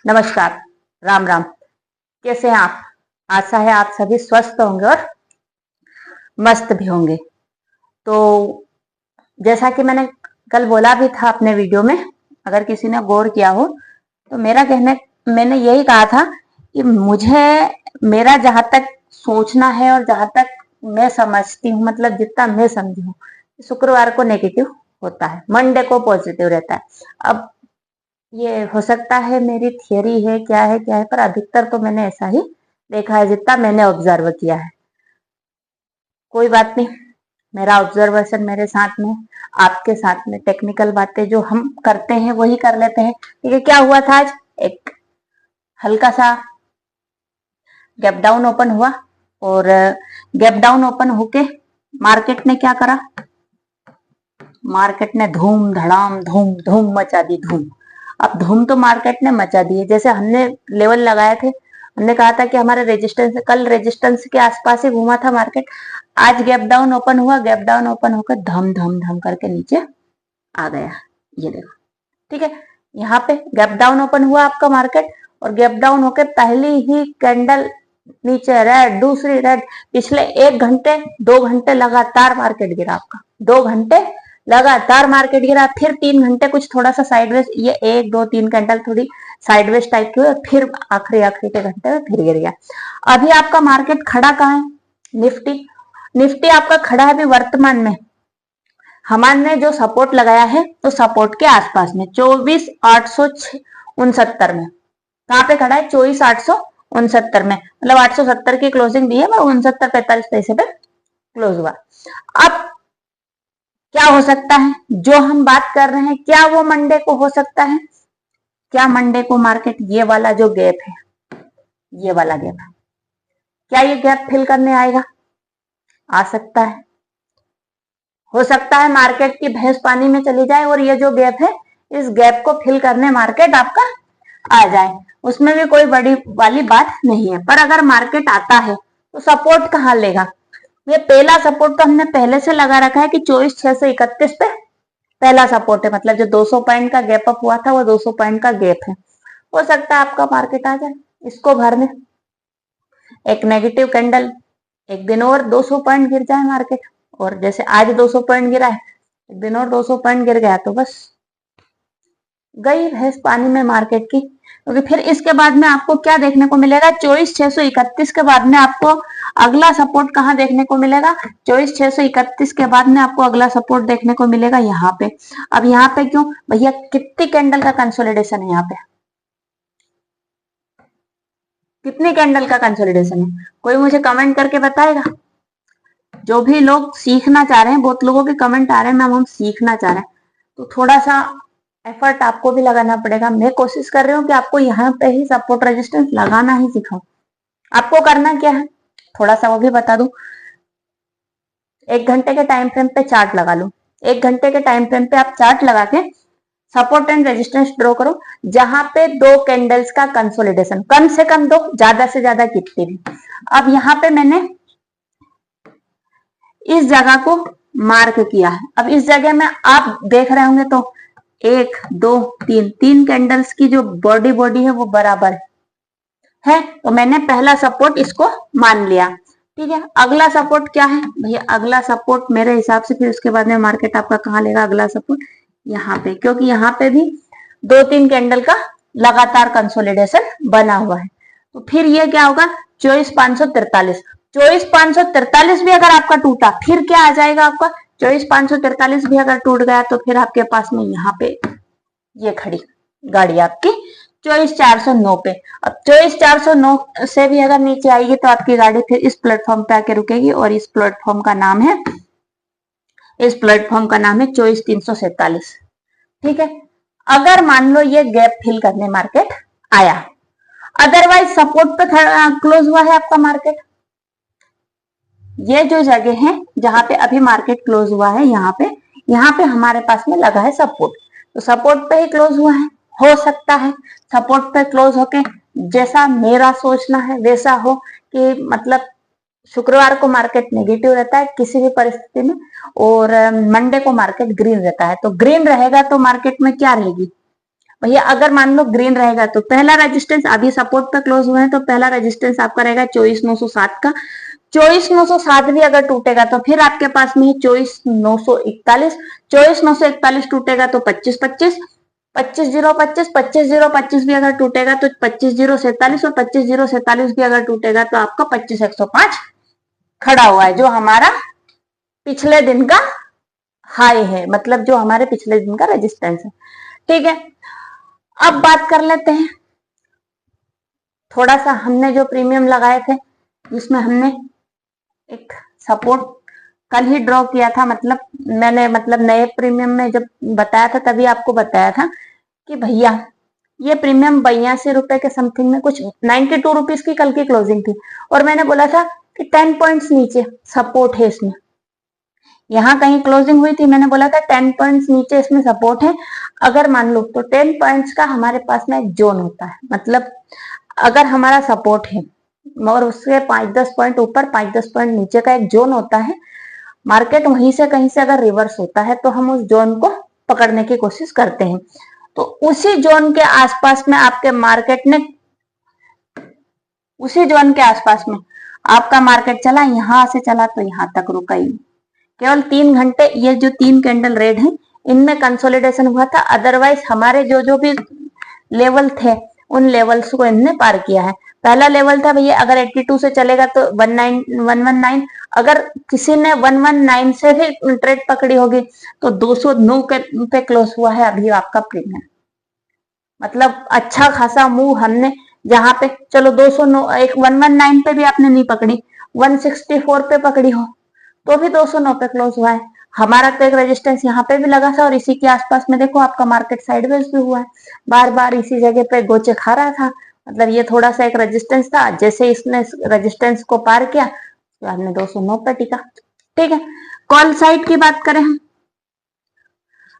नमस्कार, राम राम। कैसे हैं आप? आशा है आप सभी स्वस्थ होंगे और मस्त भी होंगे। तो जैसा कि मैंने कल बोला भी था अपने वीडियो में, अगर किसी ने गौर किया हो तो मैंने यही कहा था कि मुझे मेरा जहां तक सोचना है और जहां तक मैं समझती हूँ, मतलब जितना मैं समझी हूँ, शुक्रवार को नेगेटिव होता है, मंडे को पॉजिटिव रहता है। अब ये हो सकता है मेरी थियरी है, क्या है क्या है, पर अधिकतर तो मैंने ऐसा ही देखा है जितना मैंने ऑब्जर्व किया है। कोई बात नहीं, मेरा ऑब्जर्वेशन मेरे साथ में, आपके साथ में टेक्निकल बातें जो हम करते हैं वही कर लेते हैं। ठीक है, क्या हुआ था आज? एक हल्का सा गैप डाउन ओपन हुआ और गैप डाउन ओपन होके मार्केट ने क्या करा? मार्केट ने धूम धड़ाम धूम धूम मचा दी, धूम। अब धूम तो मार्केट ने मचा दी है। जैसे हमने लेवल लगाए थे, हमने कहा था कि हमारे रेजिस्टेंस, कल रेजिस्टेंस के आसपास ही घूमा था मार्केट। आज गैप डाउन ओपन हुआ, गैप डाउन ओपन होकर धम धम धम करके नीचे आ गया। ये देखो, ठीक है, यहाँ पे गैप डाउन ओपन हुआ आपका मार्केट, और गैप डाउन होकर पहली ही कैंडल नीचे रेड, दूसरी रेड। पिछले 1 घंटे 2 घंटे लगातार मार्केट गिरा आपका, 2 घंटे लगातार मार्केट गिरा, फिर 3 घंटे कुछ थोड़ा सा साइडवेज, ये 1 2 3 कैंडल थोड़ी साइडवेज टाइप की हुई, फिर आखिरी के घंटे में फिर गिर गया। अभी आपका मार्केट खड़ा कहाँ है? निफ्टी आपका खड़ा है अभी वर्तमान में, हमारे जो सपोर्ट लगाया है तो सपोर्ट के आसपास में 24,869 में। कहाँ पे खड़ा है? 24,869 में, मतलब 870 की क्लोजिंग दी है, मैं 69.45 पे क्लोज हुआ। अब क्या हो सकता है जो हम बात कर रहे हैं, क्या वो मंडे को हो सकता है? क्या मंडे को मार्केट ये वाला जो गैप है, ये वाला गैप है, क्या ये गैप फिल करने आएगा? आ सकता है। हो सकता है मार्केट की भैंस पानी में चली जाए और ये जो गैप है, इस गैप को फिल करने मार्केट आपका आ जाए, उसमें भी कोई बड़ी वाली बात नहीं है। पर अगर मार्केट आता है तो सपोर्ट कहाँ लेगा? ये पहला सपोर्ट तो हमने पहले से लगा रखा है कि 24,631 पे पहला सपोर्ट है, मतलब जो 200 पॉइंट का गैप अप हुआ था वो 200 पॉइंट का गैप है। हो सकता है आपका मार्केट आ जाए इसको भरने, एक नेगेटिव कैंडल, एक दिन और 200 पॉइंट गिर जाए मार्केट, और जैसे आज 200 पॉइंट गिरा है, एक दिन और 200 पॉइंट गिर गया तो बस गई भैंस पानी में मार्केट की। क्योंकि फिर इसके बाद में आपको क्या देखने को मिलेगा? 24,631 के बाद में आपको अगला सपोर्ट कहाँ देखने को मिलेगा? 24,631 के बाद में आपको अगला सपोर्ट देखने को मिलेगा यहाँ पे। अब यहाँ पे क्यों भैया? कितनी कैंडल का कंसोलिडेशन है यहाँ पे? कितनी कैंडल का कंसोलिडेशन है? कोई मुझे कमेंट करके बताएगा? जो भी लोग सीखना चाह रहे हैं, बहुत लोगों के कमेंट आ रहे हैं मैम हम सीखना चाह रहे हैं, तो थोड़ा सा एफर्ट आपको भी लगाना पड़ेगा। मैं कोशिश कर रही हूँ कि आपको यहाँ पे ही सपोर्ट रेजिस्टेंस लगाना ही सिखाऊं। आपको करना क्या है थोड़ा सा वो भी बता दूं। 1 घंटे के टाइम फ्रेम पे चार्ट लगा लो, 1 घंटे के टाइम फ्रेम पे आप चार्ट लगा के सपोर्ट एंड रेजिस्टेंस ड्रॉ करो, जहां पे 2 कैंडल्स का कंसोलिडेशन, कम से कम 2, ज्यादा से ज्यादा कितनी भी। अब यहाँ पे मैंने इस जगह को मार्क किया है। अब इस जगह में आप देख रहे होंगे तो 1 2 3 3 कैंडल्स की जो बॉडी है वो बराबर है, तो मैंने पहला सपोर्ट इसको मान लिया। ठीक है, अगला सपोर्ट क्या है भैया? अगला सपोर्ट मेरे हिसाब से फिर उसके बाद में मार्केट आपका कहाँ लेगा अगला सपोर्ट? यहाँ पे, क्योंकि यहाँ पे भी 2 3 कैंडल का लगातार कंसोलिडेशन बना हुआ है। तो फिर ये क्या होगा? 24,543, 24,543 भी अगर आपका टूटा, फिर क्या आ जाएगा आपका? 24,543 भी अगर टूट गया तो फिर आपके पास में यहाँ पे ये खड़ी गाड़ी आपकी 24,409 पे। अब 24,409 से भी अगर नीचे आएगी तो आपकी गाड़ी फिर इस प्लेटफॉर्म पे आके रुकेगी, और इस प्लेटफॉर्म का नाम है 24,347। ठीक है, अगर मान लो ये गैप फिल करने मार्केट आया, अदरवाइज सपोर्ट पे क्लोज हुआ है आपका मार्केट। ये जो जगह है जहां पे अभी मार्केट क्लोज हुआ है, यहाँ पे हमारे पास में लगा है सपोर्ट, तो सपोर्ट पे ही क्लोज हुआ है। हो सकता है सपोर्ट पे क्लोज होके, जैसा मेरा सोचना है वैसा हो कि मतलब शुक्रवार को मार्केट नेगेटिव रहता है किसी भी परिस्थिति में, और मंडे को मार्केट ग्रीन रहता है। तो ग्रीन रहेगा तो मार्केट में क्या रहेगी भैया अगर मान लो ग्रीन रहेगा तो पहला रेजिस्टेंस, अभी सपोर्ट पे क्लोज हुए हैं तो पहला रेजिस्टेंस आपका रहेगा 24,907 का। 24,907 भी अगर टूटेगा तो फिर आपके पास में है 24,941। 24,941 टूटेगा तो 25,25, 25,025, 25,025 भी अगर टूटेगा तो 25,047, और 25,047 भी अगर टूटेगा तो आपका 25,105 खड़ा हुआ है, जो हमारा पिछले दिन का हाई है, मतलब जो हमारे पिछले दिन का रेजिस्टेंस है। ठीक है, अब बात कर लेते हैं थोड़ा सा हमने जो प्रीमियम लगाए थे, जिसमें हमने एक सपोर्ट कल ही ड्रॉ किया था, मतलब मैंने मतलब नए प्रीमियम में जब बताया था तभी आपको बताया था कि भैया ये प्रीमियम 82 रुपए के समथिंग में, कुछ 92 रुपीज की कल की क्लोजिंग थी, और मैंने बोला था कि 10 पॉइंट्स नीचे सपोर्ट है इसमें। यहाँ कहीं क्लोजिंग हुई थी, मैंने बोला था 10 पॉइंट्स नीचे इसमें सपोर्ट है। अगर मान लो तो 10 पॉइंट्स का हमारे पास में एक जोन होता है, मतलब अगर हमारा सपोर्ट है और उसके 5-10 पॉइंट ऊपर 5-10 पॉइंट नीचे का एक जोन होता है, मार्केट वहीं से कहीं से अगर रिवर्स होता है तो हम उस जोन को पकड़ने की कोशिश करते हैं। तो उसी जोन के आसपास में आपके मार्केट ने, उसी जोन के आसपास में आपका मार्केट चला, यहां से चला तो यहां तक रुका ही। केवल 3 घंटे ये जो 3 कैंडल रेड है इनमें कंसोलिडेशन हुआ था, अदरवाइज हमारे जो जो भी लेवल थे उन लेवल्स को इनने पार किया है। पहला लेवल था भैया अगर 82 से चलेगा तो 119, अगर किसी ने 119 से भी ट्रेड पकड़ी होगी तो 209 पे क्लोज हुआ है अभी आपका प्रीमियम। मतलब अच्छा खासा मूव हमने, जहां पे चलो 209, एक 119 पे भी आपने नहीं पकड़ी, 164 पे पकड़ी हो तो भी 209 पे क्लोज हुआ है। हमारा तो एक रेजिस्टेंस यहाँ पे भी लगा था और इसी के आसपास में देखो आपका मार्केट साइडवेज भी हुआ है, बार बार इसी जगह पे गोचे खा रहा था। मतलब ये थोड़ा सा एक रेजिस्टेंस था, जैसे इसने रेजिस्टेंस को पार किया तो हमने 209 पे टिका। ठीक है, कॉल साइड की बात करें, हम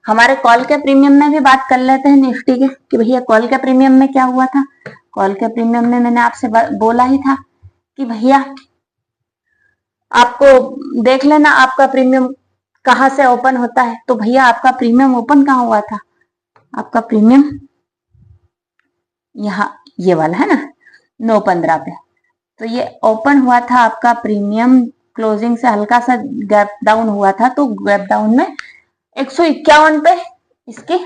हमारे कॉल के प्रीमियम में भी बात कर लेते हैं निफ्टी के, कि भैया कॉल के प्रीमियम में क्या हुआ था। कॉल के प्रीमियम में मैंने आपसे बोला ही था कि भैया आपको देख लेना आपका प्रीमियम कहां से ओपन होता है। तो भैया आपका प्रीमियम ओपन कहां हुआ था, आपका प्रीमियम यहाँ ये वाला है ना 9.15 पे, तो ये ओपन हुआ था आपका प्रीमियम, क्लोजिंग से हल्का सा गैप डाउन हुआ था, तो गैप डाउन में 151 पे इसकी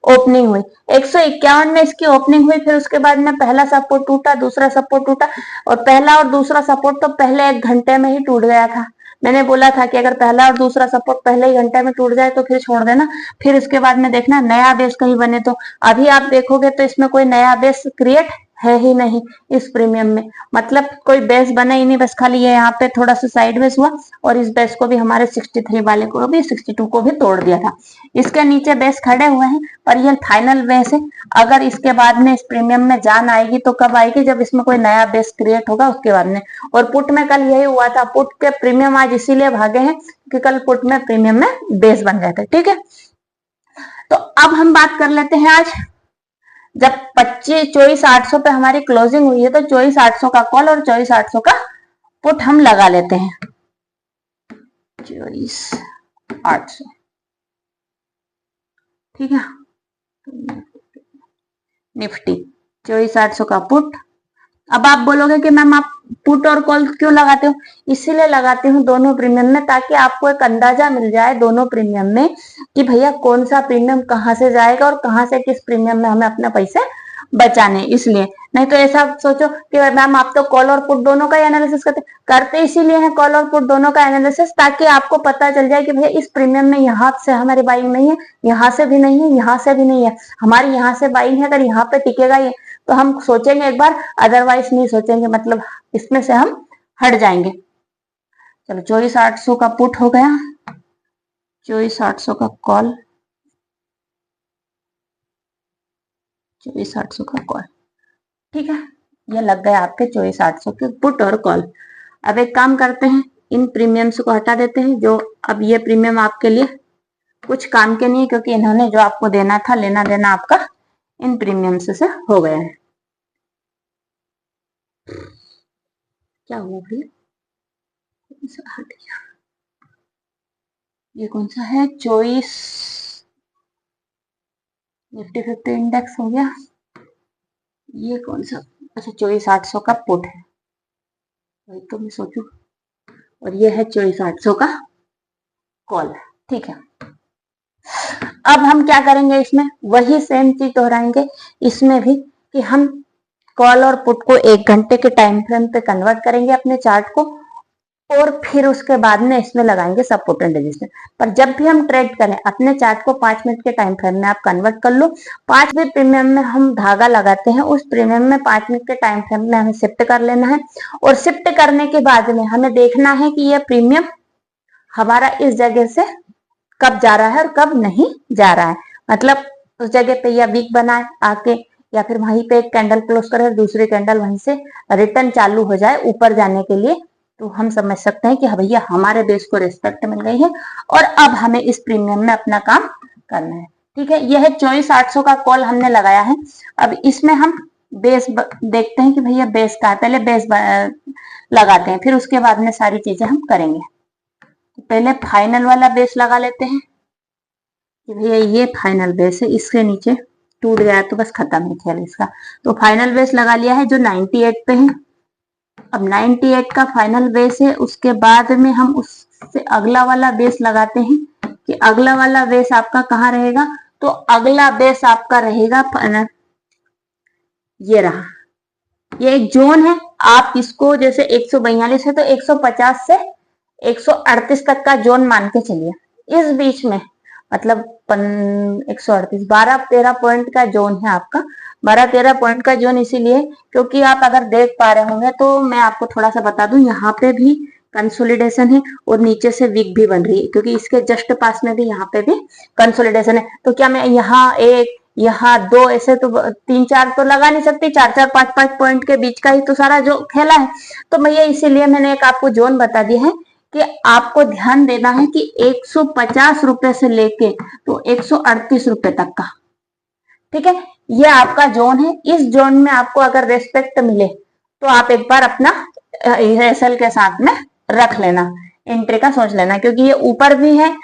ओपनिंग हुई। 151 में इसकी ओपनिंग हुई, फिर उसके बाद में पहला सपोर्ट टूटा, दूसरा सपोर्ट टूटा, और पहला और दूसरा सपोर्ट तो पहले 1 घंटे में ही टूट गया था। मैंने बोला था कि अगर पहला और दूसरा सपोर्ट पहले ही घंटे में टूट जाए तो फिर छोड़ देना, फिर इसके बाद में देखना नया बेस कहीं बने। तो अभी आप देखोगे तो इसमें कोई नया बेस क्रिएट है ही नहीं इस प्रीमियम में, मतलब कोई बेस बना ही नहीं, बस खाली ये यहाँ पे थोड़ा सा साइड बेस हुआ, और इस बेस को भी हमारे 63 वाले को भी 62 को भी तोड़ दिया था। इसके नीचे बेस खड़े हुए हैं, पर ये फाइनल बेस है। अगर इसके बाद में इस प्रीमियम में जान आएगी तो कब आएगी, जब इसमें कोई नया बेस क्रिएट होगा उसके बाद में। और पुट में कल यही हुआ था, पुट के प्रीमियम आज इसीलिए भागे हैं कि कल पुट में प्रीमियम में बेस बन गए थे। ठीक है, तो अब हम बात कर लेते हैं आज जब 24,800 पे हमारी क्लोजिंग हुई है तो 24,800 का कॉल और 24,800 का पुट हम लगा लेते हैं। 24,800, ठीक है, निफ्टी 24,800 का पुट। अब आप बोलोगे कि मैम आप पुट और कॉल क्यों लगाते हो, इसीलिए लगाती हूँ दोनों प्रीमियम में, ताकि आपको एक अंदाजा मिल जाए दोनों प्रीमियम में कि भैया कौन सा प्रीमियम कहाँ से जाएगा और कहाँ से किस प्रीमियम में हमें अपने पैसे बचाने। इसलिए नहीं तो ऐसा सोचो कि मैम आप तो कॉल और पुट दोनों का ही एनालिसिस करते इसीलिए है कॉल और पुट दोनों का एनालिसिस, ताकि आपको पता चल जाए कि भैया इस प्रीमियम में यहाँ से हमारी बाइंग नहीं है, यहाँ से भी नहीं है, यहाँ से भी नहीं है, हमारी यहाँ से बाइंग है, अगर यहाँ पे टिकेगा ये तो हम सोचेंगे एक बार, अदरवाइज नहीं सोचेंगे, मतलब इसमें से हम हट जाएंगे। चलो 24,800 का पुट हो गया, 24,800 का कॉल, 24,800 का कॉल, ठीक है, ये लग गया आपके 24,800 के पुट और कॉल। अब एक काम करते हैं, इन प्रीमियम्स को हटा देते हैं, जो अब ये प्रीमियम आपके लिए कुछ काम के नहीं है, क्योंकि इन्होंने जो आपको देना था, लेना देना आपका इन प्रीमियम्स से हो गया है। क्या हुआ भैया, हट गया, ये कौन सा है 24, निफ्टी 50 इंडेक्स हो गया। ये कौन सा, अच्छा 24,800 का पुट है, वही तो मैं सोचू। और ये है 24,800 का कॉल। ठीक है, अब हम क्या करेंगे, इसमें वही सेम चीज दोहराएंगे इसमें भी, कि हम कॉल और पुट को 1 घंटे के टाइम फ्रेम पे कन्वर्ट करेंगे अपने चार्ट को, और फिर उसके बाद में इसमें लगाएंगे सपोर्ट एंड रेजिस्टेंस। पर जब भी हम ट्रेड करें अपने चार्ट को 5 मिनट के टाइम फ्रेम में आप कन्वर्ट कर लो। 5वें प्रीमियम में हम धागा लगाते हैं, उस प्रीमियम में 5 मिनट के टाइम फ्रेम में हमें शिफ्ट कर लेना है, और शिफ्ट करने के बाद में हमें देखना है कि यह प्रीमियम हमारा इस जगह से कब जा रहा है और कब नहीं जा रहा है। मतलब उस जगह पे या वीक बनाए आके, या फिर वहीं पे एक कैंडल क्लोज करे, दूसरी कैंडल वहीं से रिटर्न चालू हो जाए ऊपर जाने के लिए, तो हम समझ सकते हैं कि हाँ भैया हमारे बेस को रिस्पेक्ट मिल गई है और अब हमें इस प्रीमियम में अपना काम करना है। ठीक है, यह है 24,800 का कॉल हमने लगाया है। अब इसमें हम बेस देखते हैं कि भैया बेस का है, पहले बेस लगाते हैं, फिर उसके बाद में सारी चीजें हम करेंगे। तो पहले फाइनल वाला बेस लगा लेते हैं कि भैया ये फाइनल बेस है, इसके नीचे टूट गया तो बस खत्म है खेल इसका। तो फाइनल बेस लगा लिया है जो 98 पे है। अब 98 का फाइनल बेस है, उसके बाद में हम उससे अगला वाला बेस लगाते हैं कि अगला वाला बेस आपका कहाँ रहेगा। तो अगला बेस आपका रहेगा, ये रहा, ये एक जोन है। आप इसको जैसे 142 है तो 150 से 138 तक का जोन मान के चलिए। इस बीच में मतलब 138 12-13 पॉइंट का जोन है आपका। 12-13 पॉइंट का जोन इसीलिए क्योंकि आप अगर देख पा रहे होंगे तो मैं आपको थोड़ा सा बता दूं, यहाँ पे भी कंसोलिडेशन है और नीचे से वीक भी बन रही है, क्योंकि इसके जस्ट पास में भी यहाँ पे भी कंसोलिडेशन है। तो क्या मैं यहाँ एक, यहाँ दो, ऐसे तो 3-4 तो लगा नहीं सकती, 4-4 5-5 पॉइंट के बीच का ही तो सारा जो खेला है। तो भैया इसीलिए मैंने एक आपको जोन बता दिया है कि आपको ध्यान देना है कि 150 रुपए से लेके तो 138 रुपए तक का, ठीक है, ये आपका जोन है। इस जोन में आपको अगर रेस्पेक्ट मिले तो आप एक बार अपना एसएल के साथ में रख लेना, एंट्री का सोच लेना, क्योंकि ये ऊपर भी है,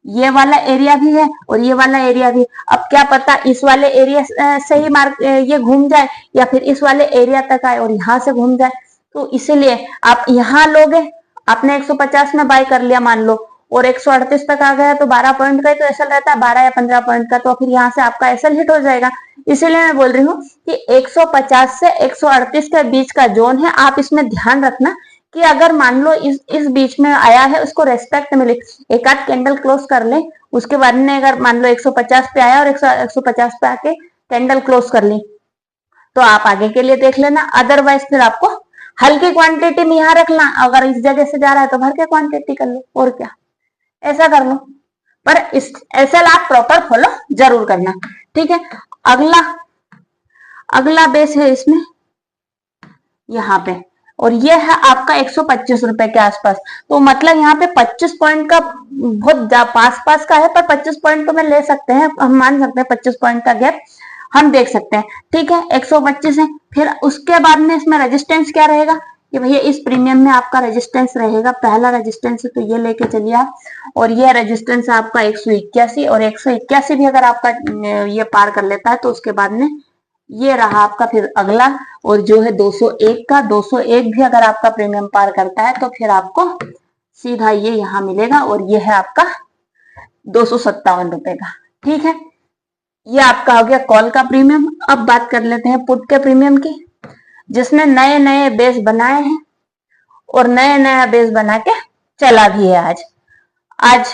ये वाला एरिया भी है और ये वाला एरिया भी। अब क्या पता इस वाले एरिया से ही ये घूम जाए या फिर इस वाले एरिया तक आए और यहाँ से घूम जाए। तो इसीलिए आप यहाँ लोगे, आपने 150 में बाय कर लिया मान लो, और 138 तक आ गया तो 12 पॉइंट का ही तो एसएल रहता है, 12 या 15 पॉइंट का, तो फिर यहाँ से आपका एसएल हिट हो जाएगा। इसीलिए मैं बोल रही हूँ कि 150 से 138 के बीच का जोन है, आप इसमें ध्यान रखना कि अगर मान लो इस बीच में आया है, उसको रेस्पेक्ट मिले, एक आध कैंडल क्लोज कर ले, उसके बाद में अगर मान लो 150 पे आया और 150 पे आके कैंडल क्लोज कर ली तो आप आगे के लिए देख लेना। अदरवाइज फिर आपको हल्की क्वांटिटी में यहाँ रखना, अगर इस जगह से जा रहा है तो भर के क्वांटिटी कर लो, और क्या, ऐसा कर लो। पर इस ऐसा आप प्रॉपर फॉलो जरूर करना। ठीक है, अगला अगला बेस है इसमें यहाँ पे, और ये है आपका 125 रुपए के आसपास। तो मतलब यहाँ पे 25 पॉइंट का बहुत पास का है, पर 25 पॉइंट तो मैं ले सकते हैं, हम मान सकते हैं 25 पॉइंट का गैप हम देख सकते हैं। ठीक है, 125 है। फिर उसके बाद में इसमें रेजिस्टेंस क्या रहेगा कि भैया इस प्रीमियम में आपका रेजिस्टेंस रहेगा, पहला रेजिस्टेंस है तो ये लेके चलिए आप, और ये रेजिस्टेंस आपका 181, और 181 भी अगर आपका ये पार कर लेता है तो उसके बाद में ये रहा आपका फिर अगला, और जो है 201 का, 201 भी अगर आपका प्रीमियम पार करता है तो फिर आपको सीधा ये यहाँ मिलेगा, और ये है आपका 257 रुपए का। ठीक है, ये आपका हो गया कॉल का प्रीमियम। अब बात कर लेते हैं पुट के प्रीमियम की, जिसने नए नए बेस बनाए हैं और नया नया बेस बना के चला भी है। आज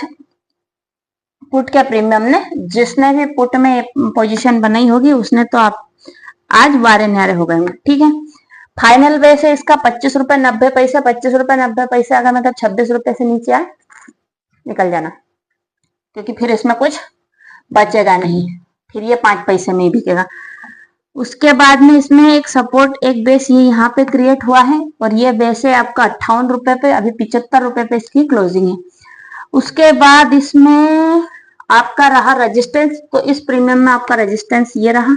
पुट के प्रीमियम ने, जिसने भी पुट में पोजीशन बनाई होगी उसने तो आप आज वारे न्यारे हो गए। ठीक है, फाइनल बेस है इसका 25 रुपए 90 पैसे। 25 रुपए 90 पैसे अगर मतलब 26 रुपए से नीचे आए निकल जाना, क्योंकि फिर इसमें कुछ बचेगा नहीं, फिर ये 5 पैसे में ही बिकेगा। उसके बाद में इसमें एक सपोर्ट, एक बेस ये यहाँ पे क्रिएट हुआ है, और ये बेस है आपका 58 रुपए पे, अभी 75 रुपए पे इसकी क्लोजिंग है। उसके बाद इसमें आपका रहा रेजिस्टेंस, तो इस प्रीमियम में आपका रेजिस्टेंस ये रहा।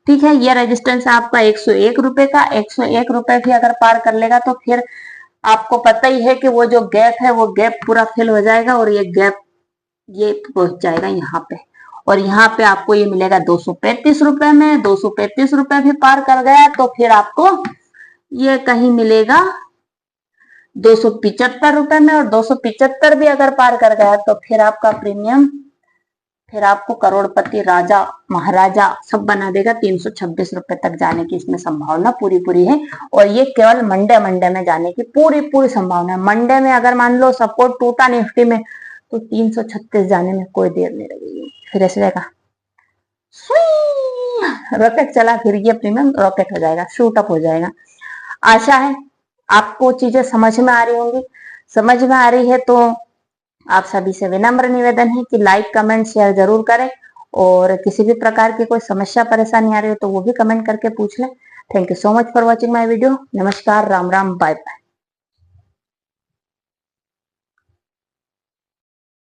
ठीक है, ये रेजिस्टेंस आपका 101 रुपए का, 101 रुपए भी अगर पार कर लेगा तो फिर आपको पता ही है कि वो जो गैप है वो गैप पूरा फिल हो जाएगा, और ये गैप ये पहुंच जाएगा यहाँ पे, और यहाँ पे आपको ये मिलेगा 235 रुपए में। 235 रुपए भी पार कर गया तो फिर आपको ये कहीं मिलेगा 275 रुपए में, और 275 भी अगर पार कर गया तो फिर आपका प्रीमियम, फिर आपको करोड़पति, राजा, महाराजा सब बना देगा। 326 रुपए तक जाने की इसमें संभावना पूरी पूरी है। और ये केवल मंडे में जाने की पूरी पूरी संभावना है। मंडे में अगर मान लो सपोर्ट टूटा निफ्टी में तो 336 जाने में कोई देर नहीं लगेगी। फिर ऐसे रहेगा, रॉकेट चला, फिर ये प्रीमियम रॉकेट हो जाएगा, शूट अप हो जाएगा। आशा है आपको चीजें समझ में आ रही होंगी। समझ में आ रही है तो आप सभी से विनम्र निवेदन है कि लाइक, कमेंट, शेयर जरूर करें। और किसी भी प्रकार की कोई समस्या परेशानी आ रही हो तो वो भी कमेंट करके पूछ लें। Thank you so much for watching my video. नमस्कार, राम राम, बाय बाय।